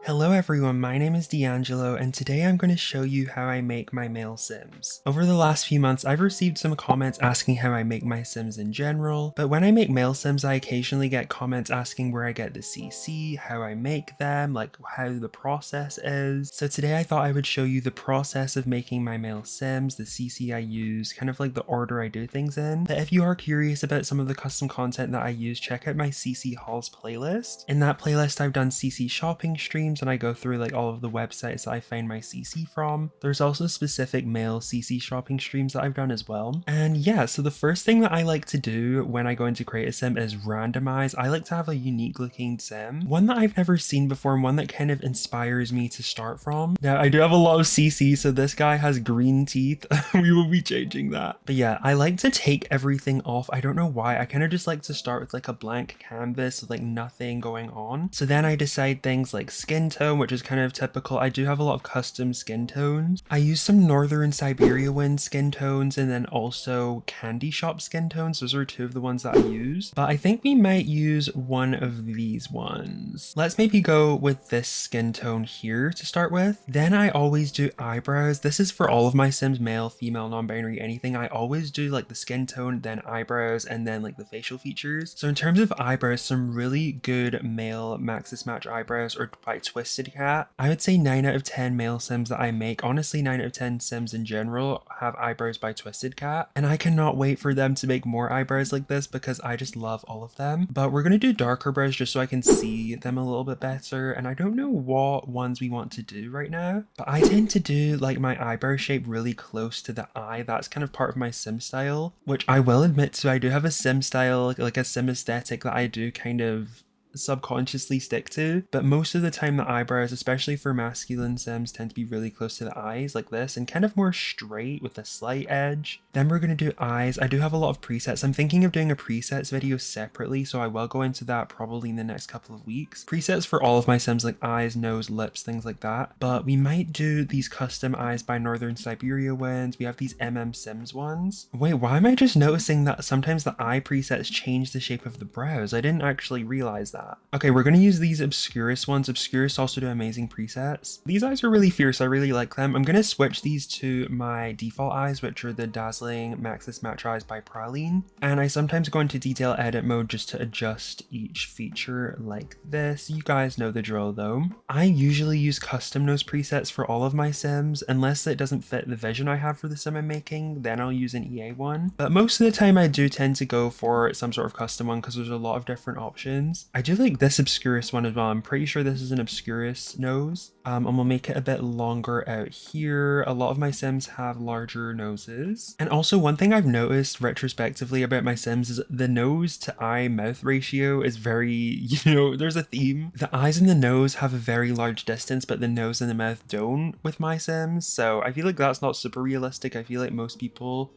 Hello everyone, my name is D'Angelo and today I'm going to show you how I make my male Sims. Over the last few months I've received some comments asking how I make my Sims in general, but when I make male Sims I occasionally get comments asking where I get the CC, how I make them, like how the process is. So today I thought I would show you the process of making my male Sims, the CC I use, kind of like the order I do things in. But if you are curious about some of the custom content that I use, check out my CC hauls playlist. In that playlist I've done CC shopping streams and I go through like all of the websites that I find my CC from. There's also specific male CC shopping streams that I've done as well. And yeah, so the first thing that I like to do when I go into create a sim is randomize. I like to have a unique looking sim, one that I've never seen before and one that kind of inspires me to start from. Now I do have a lot of CC, so this guy has green teeth. We will be changing that. But yeah, I like to take everything off. I don't know why. I kind of just like to start with like a blank canvas with like nothing going on. So then I decide things like skin tone, which is kind of typical. I do have a lot of custom skin tones. I use some Northern Siberia wind skin tones and then also candy shop skin tones. Those are two of the ones that I use, but I think we might use one of these ones. Let's maybe go with this skin tone here to start with. Then I always do eyebrows. This is for all of my Sims, male, female, non-binary, anything. I always do like the skin tone, then eyebrows, and then like the facial features. So in terms of eyebrows, some really good male Maxis Match eyebrows are by Twisted Cat. I would say 9 out of 10 male Sims that I make, honestly 9 out of 10 Sims in general, have eyebrows by Twisted Cat. And I cannot wait for them to make more eyebrows like this because I just love all of them. But we're going to do darker brows just so I can see them a little bit better. And I don't know what ones we want to do right now, but I tend to do like my eyebrow shape really close to the eye. That's kind of part of my Sim style, which I will admit to. I do have a Sim style, like a Sim aesthetic that I do kind of subconsciously stick to, but most of the time the eyebrows, especially for masculine Sims, tend to be really close to the eyes like this and kind of more straight with a slight edge. Then we're going to do eyes. I do have a lot of presets. I'm thinking of doing a presets video separately, so I will go into that probably in the next couple of weeks. Presets for all of my Sims, like eyes, nose, lips, things like that. But we might do these custom eyes by Northern Siberia Winds. We have these Sims ones. Wait, why am I just noticing that sometimes the eye presets change the shape of the brows? I didn't actually realize that. Okay, we're going to use these Obscurus ones. Obscurus also do amazing presets. These eyes are really fierce. I really like them. I'm going to switch these to my default eyes, which are the Dazzling Maxis Match Eyes by Praline. And I sometimes go into detail edit mode just to adjust each feature like this. You guys know the drill though. I usually use custom nose presets for all of my Sims. Unless it doesn't fit the vision I have for the Sim I'm making, then I'll use an EA one. But most of the time I do tend to go for some sort of custom one because there's a lot of different options. I do like this Obscurus one as well. I'm pretty sure this is an Obscurus nose. And we'll make it a bit longer out here. A lot of my Sims have larger noses. And also one thing I've noticed retrospectively about my Sims is the nose to eye mouth ratio is very, there's a theme. The eyes and the nose have a very large distance, but the nose and the mouth don't with my Sims. So I feel like that's not super realistic. I feel like most people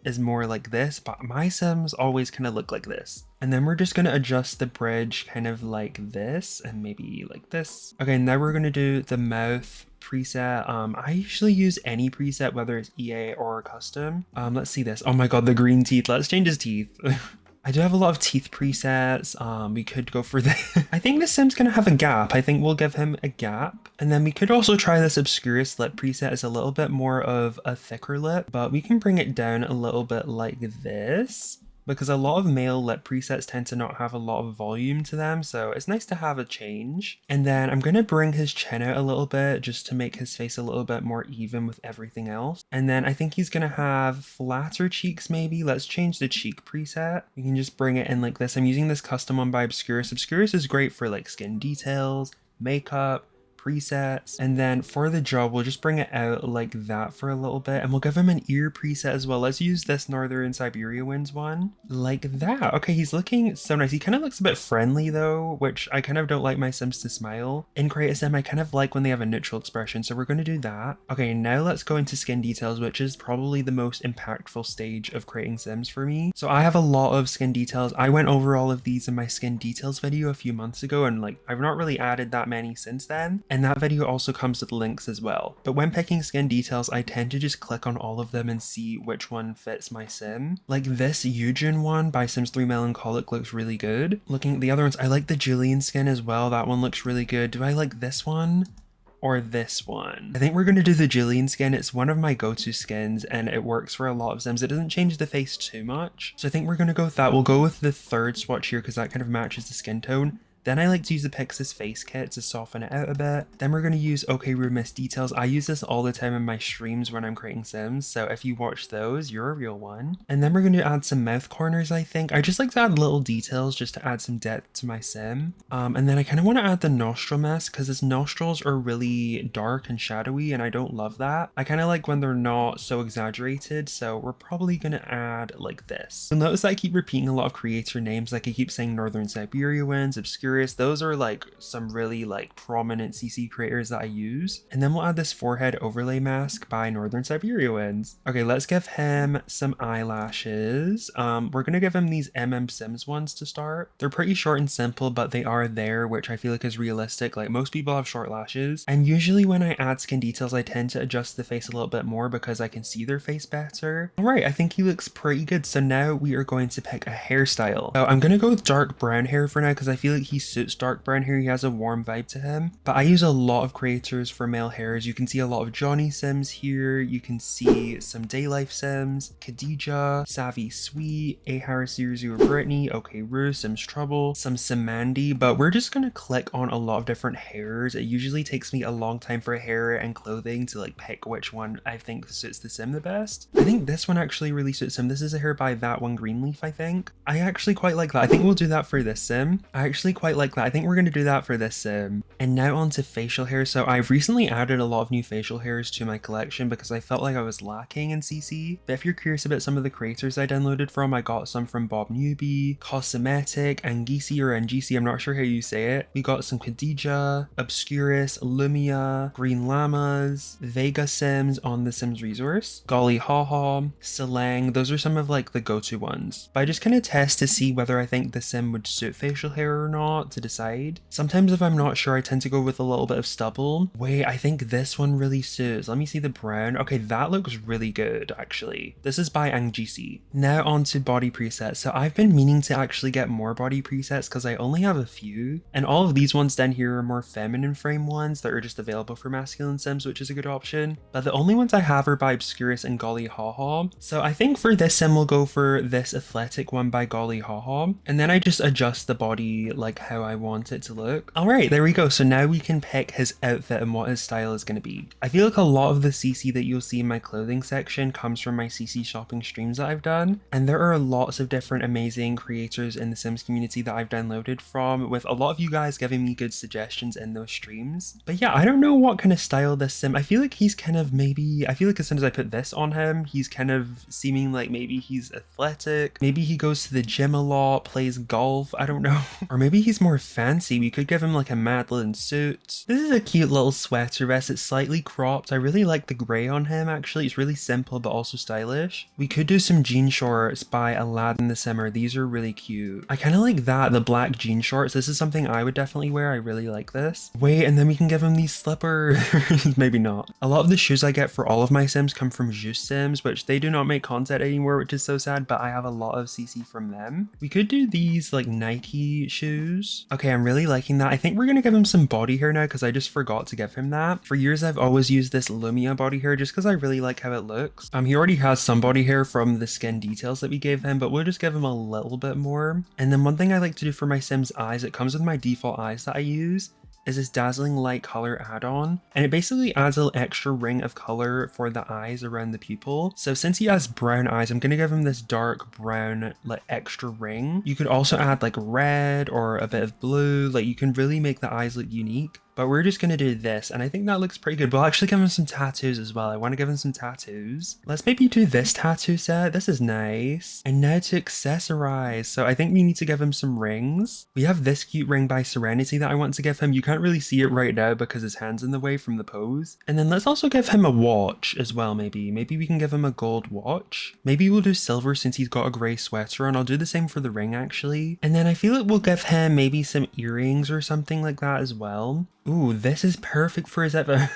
is more like this, but my Sims always kind of look like this. And then we're just going to adjust the bridge kind of like this and maybe like this. Okay, now we're going to do the mouth preset. I usually use any preset, whether it's EA or custom. Let's see this. Oh my god, the green teeth. Let's change his teeth. I do have a lot of teeth presets. We could go for this. I think this Sim's gonna have a gap. I think we'll give him a gap. And then we could also try this Obscurus lip preset as a little bit more of a thicker lip, but we can bring it down a little bit like this, because a lot of male lip presets tend to not have a lot of volume to them, so it's nice to have a change. And then I'm going to bring his chin out a little bit just to make his face a little bit more even with everything else. And then I think he's going to have flatter cheeks maybe. Let's change the cheek preset. You can just bring it in like this. I'm using this custom one by Obscurus. Obscurus is great for like skin details, makeup, presets. And then for the jaw, we'll just bring it out like that for a little bit, and we'll give him an ear preset as well. Let's use this Northern Siberia Winds one like that. Okay, he's looking so nice. He kind of looks a bit friendly though, which I kind of don't like my Sims to smile. In Create a Sim, I kind of like when they have a neutral expression, so we're going to do that. Okay, now let's go into skin details, which is probably the most impactful stage of creating Sims for me. So I have a lot of skin details. I went over all of these in my skin details video a few months ago, and like I've not really added that many since then. and that video also comes with links as well. But when picking skin details, I tend to just click on all of them and see which one fits my sim. Like this Eugen one by Sims 3 Melancholic looks really good. Looking at the other ones, I like the Julian skin as well. That one looks really good. Do I like this one or this one? I think we're going to do the Julian skin. It's one of my go-to skins and it works for a lot of sims. It doesn't change the face too much. So I think we're going to go with that. We'll go with the third swatch here because that kind of matches the skin tone. Then I like to use the Pixis face kit to soften it out a bit. Then we're going to use OK Room Mist Details. I use this all the time in my streams when I'm creating sims, so if you watch those, you're a real one. And then we're going to add some mouth corners, I think. I just like to add little details just to add some depth to my sim. And then I kind of want to add the nostril mask because his nostrils are really dark and shadowy and I don't love that. I kind of like when they're not so exaggerated, so we're probably going to add like this. You'll notice that I keep repeating a lot of creator names, like I keep saying Northern Siberia Winds, Obscura. Those are like some really like prominent CC creators that I use. And then we'll add this forehead overlay mask by Northern Siberia Winds. Okay, let's give him some eyelashes. We're gonna give him these Sims ones to start. They're pretty short and simple, but they are there, which I feel like is realistic. Like most people have short lashes. And usually when I add skin details, I tend to adjust the face a little bit more because I can see their face better. All right, I think he looks pretty good. So now we are going to pick a hairstyle. So I'm gonna go with dark brown hair for now because I feel like he suits dark brown hair. He has a warm vibe to him. But I use a lot of creators for male hairs. You can see a lot of Johnny Sims here. You can see some Daylife Sims, Khadija, Savvy Sweet, A Harris 00 Brittany, OK Roo, Sims Trouble, some Simandy. But we're just gonna click on a lot of different hairs. It usually takes me a long time for hair and clothing to like pick which one I think suits the sim the best. I think this one actually really suits him. This is a hair by That One Greenleaf, I think. I actually quite like that. I think we'll do that for this sim. I actually quite like that. I think we're going to do that for this sim. And now on to facial hair. So I've recently added a lot of new facial hairs to my collection because I felt like I was lacking in CC. But if you're curious about some of the creators I downloaded from, I got some from Bob Newbie, Cosmetic, Angisi or Angisi, I'm not sure how you say it. We got some Khadija, Obscurus, Lumia, Green Llamas, Vega Sims on the Sims Resource, Golly Haha, Selang. Those are some of like the go-to ones. But I just kind of test to see whether I think the sim would suit facial hair or not to decide. Sometimes if I'm not sure, I tend to go with a little bit of stubble. Wait, I think this one really suits. Let me see the brown. Okay, that looks really good actually. This is by Angisi. Now on to body presets. So I've been meaning to actually get more body presets because I only have a few. And all of these ones down here are more feminine frame ones that are just available for masculine sims, which is a good option. But the only ones I have are by Obscurus and Golly Haha. So I think for this sim, we'll go for this athletic one by Golly Haha. And then I just adjust the body like how I want it to look. All right, there we go. So now we can pick his outfit and what his style is going to be. I feel like a lot of the CC that you'll see in my clothing section comes from my CC shopping streams that I've done. And there are lots of different amazing creators in the Sims community that I've downloaded from, with a lot of you guys giving me good suggestions in those streams. But yeah, I don't know what kind of style this sim, I feel like he's kind of I feel like as soon as I put this on him, he's kind of seeming like maybe he's athletic. Maybe he goes to the gym a lot, plays golf, I don't know. Or maybe he's more fancy. We could give him like a Madeline suit. This is a cute little sweater vest. It's slightly cropped. I really like the gray on him actually. It's really simple but also stylish. We could do some jean shorts by Aladdin the Simmer. These are really cute. I kind of like that, the black jean shorts. This is something I would definitely wear. I really like this. Wait, and then we can give him these slippers. Maybe not. A lot of the shoes I get for all of my sims come from Juice Sims, which they do not make content anymore, which is so sad, but I have a lot of CC from them. We could do these like Nike shoes. Okay, I'm really liking that. I think we're gonna give him some body hair now because I just forgot to give him that. For years, I've always used this Lumia body hair just because I really like how it looks. He already has some body hair from the skin details that we gave him, but we'll just give him a little bit more. And then one thing I like to do for my Sims eyes, it comes with my default eyes that I use, is this dazzling light color add-on, and it basically adds a little extra ring of color for the eyes around the pupil. So since he has brown eyes, I'm gonna give him this dark brown like extra ring. You could also add like red or a bit of blue, like you can really make the eyes look unique. But we're just gonna do this, and I think that looks pretty good. We'll actually give him some tattoos as well. I want to give him some tattoos. Let's maybe do this tattoo set. This is nice. And now to accessorize. So I think we need to give him some rings. We have this cute ring by Serenity that I want to give him. You can't really see it right now because his hand's in the way from the pose. And then let's also give him a watch as well, maybe. Maybe we can give him a gold watch. Maybe we'll do silver since he's got a grey sweater on. I'll do the same for the ring actually. And then I feel like we'll give him maybe some earrings or something like that as well. Ooh, this is perfect for his ever.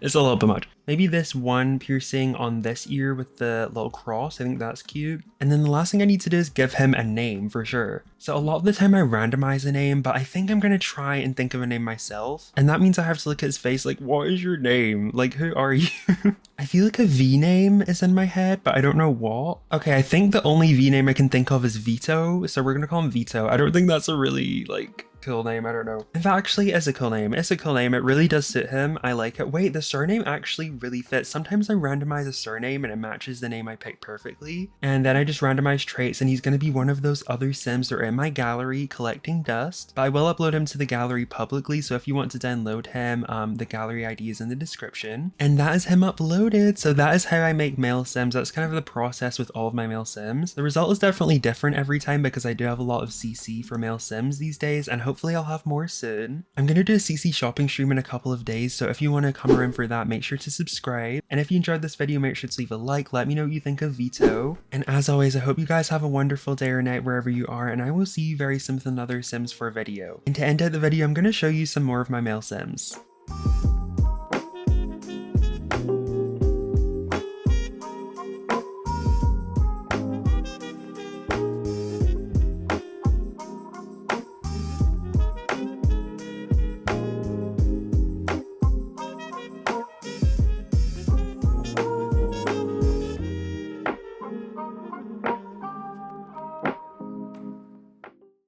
It's a little bit much. Maybe this one piercing on this ear with the little cross. I think that's cute. And then the last thing I need to do is give him a name for sure. So a lot of the time I randomize a name, but I think I'm gonna try and think of a name myself. And that means I have to look at his face like, what is your name? Like, who are you? I feel like a V name is in my head, but I don't know what. Okay, I think the only V name I can think of is Vito. So we're gonna call him Vito. I don't think that's a really like cool name, I don't know. If that actually is a cool name, it's a cool name. It really does suit him. I like it. Wait, the surname actually really fits. Sometimes I randomize a surname and it matches the name I picked perfectly. And then I just randomize traits and he's going to be one of those other Sims that are in my gallery collecting dust. But I will upload him to the gallery publicly. So if you want to download him, the gallery ID is in the description. And that is him uploaded. So that is how I make male Sims. That's kind of the process with all of my male Sims. The result is definitely different every time because I do have a lot of CC for male Sims these days, and hopefully I'll have more soon. I'm gonna do a CC shopping stream in a couple of days, so if you want to come around for that, make sure to subscribe. And if you enjoyed this video, make sure to leave a like, let me know what you think of Vito. And as always, I hope you guys have a wonderful day or night wherever you are, and I will see you very soon with another Sims 4 video. And to end out the video, I'm gonna show you some more of my male Sims.